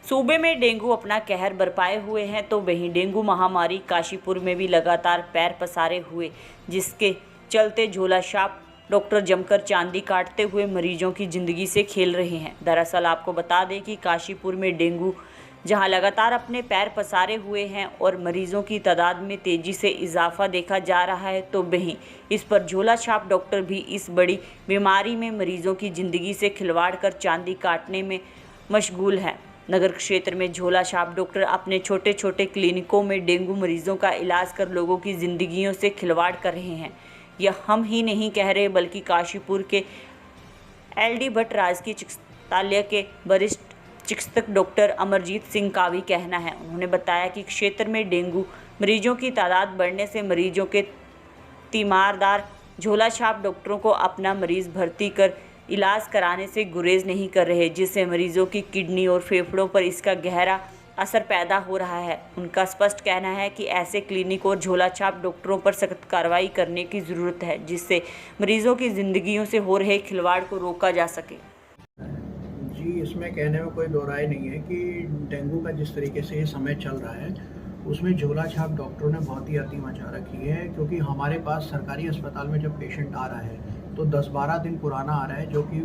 सूबे में डेंगू अपना कहर बरपाए हुए हैं तो वहीं डेंगू महामारी काशीपुर में भी लगातार पैर पसारे हुए, जिसके चलते झोला छाप डॉक्टर जमकर चांदी काटते हुए मरीजों की जिंदगी से खेल रहे हैं। दरअसल आपको बता दें कि काशीपुर में डेंगू जहां लगातार अपने पैर पसारे हुए हैं और मरीजों की तादाद में तेजी से इजाफा देखा जा रहा है, तो वहीं इस पर झोला छाप डॉक्टर भी इस बड़ी बीमारी में मरीजों की जिंदगी से खिलवाड़ कर चांदी काटने में मशगूल हैं। नगर क्षेत्र में झोला छाप डॉक्टर अपने छोटे छोटे क्लिनिकों में डेंगू मरीजों का इलाज कर लोगों की जिंदगियों से खिलवाड़ कर रहे हैं। यह हम ही नहीं कह रहे, बल्कि काशीपुर के LD भट्ट राजकीय चिकित्सालय के वरिष्ठ चिकित्सक डॉक्टर अमरजीत सिंह का भी कहना है। उन्होंने बताया कि क्षेत्र में डेंगू मरीजों की तादाद बढ़ने से मरीजों के तीमारदार झोला छाप डॉक्टरों को अपना मरीज भर्ती कर इलाज कराने से गुरेज नहीं कर रहे, जिससे मरीजों की किडनी और फेफड़ों पर इसका गहरा असर पैदा हो रहा है। उनका स्पष्ट कहना है कि ऐसे क्लिनिक और झोला छाप डॉक्टरों पर सख्त कार्रवाई करने की ज़रूरत है, जिससे मरीजों की ज़िंदगियों से हो रहे खिलवाड़ को रोका जा सके। जी, इसमें कहने में कोई दो राय नहीं है कि डेंगू का जिस तरीके से ये समय चल रहा है उसमें झोला छाप डॉक्टरों ने बहुत ही अति मचा रखी है, क्योंकि हमारे पास सरकारी अस्पताल में जब पेशेंट आ रहा है तो 10-12 दिन पुराना आ रहा है, जो कि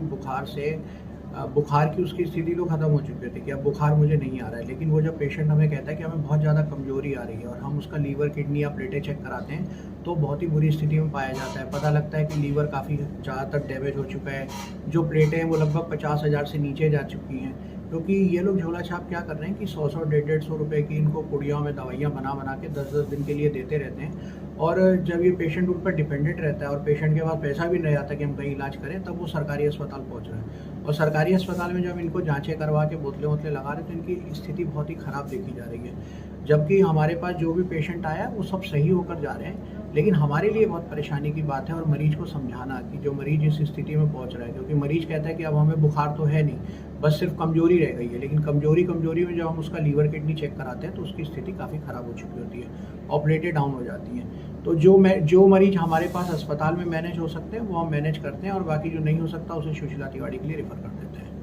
बुखार की उसकी स्थिति तो ख़त्म हो चुकी थी कि अब बुखार मुझे नहीं आ रहा है, लेकिन वो जब पेशेंट हमें कहता है कि हमें बहुत ज़्यादा कमजोरी आ रही है और हम उसका लीवर, किडनी या प्लेटें चेक कराते हैं तो बहुत ही बुरी स्थिति में पाया जाता है। पता लगता है कि लीवर काफ़ी ज़्यादातर डैमेज हो चुका है, जो प्लेटें हैं वो लगभग 50,000 से नीचे जा चुकी हैं, क्योंकि ये लोग झोला छाप क्या कर रहे हैं कि 100-100, 150-150 रुपये की इनको पुड़ियों में दवाइयाँ बना के 10-10 दिन के लिए देते रहते हैं। और जब ये पेशेंट उन पर डिपेंडेंट रहता है और पेशेंट के पास पैसा भी नहीं आता कि हम कहीं इलाज करें, तब वो सरकारी अस्पताल पहुंच रहे हैं। और सरकारी अस्पताल में जब इनको जांचें करवा के बोतलें वोतलें लगा रहे तो इनकी स्थिति बहुत ही ख़राब देखी जा रही है। जबकि हमारे पास जो भी पेशेंट आया वो सब सही होकर जा रहे हैं, लेकिन हमारे लिए बहुत परेशानी की बात है और मरीज को समझाना कि जो मरीज इस स्थिति में पहुंच रहा है, क्योंकि मरीज कहता है कि अब हमें बुखार तो है नहीं, बस सिर्फ कमजोरी रह गई है, लेकिन कमजोरी में जब हम उसका लीवर, किडनी चेक कराते हैं तो उसकी स्थिति काफ़ी ख़राब हो चुकी होती है और प्लेटें डाउन हो जाती हैं। तो जो मरीज हमारे पास अस्पताल में मैनेज हो सकते हैं वो हम मैनेज करते हैं और बाकी जो नहीं हो सकता उसे सुशीला तिवारी के लिए रेफर कर देते हैं।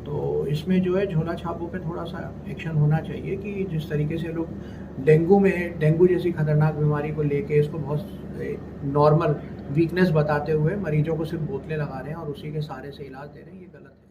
तो इसमें जो है झोला छापों पे थोड़ा सा एक्शन होना चाहिए कि जिस तरीके से लोग डेंगू जैसी खतरनाक बीमारी को लेके इसको बहुत नॉर्मल वीकनेस बताते हुए मरीजों को सिर्फ बोतलें लगा रहे हैं और उसी के सहारे से इलाज दे रहे हैं, ये गलत है।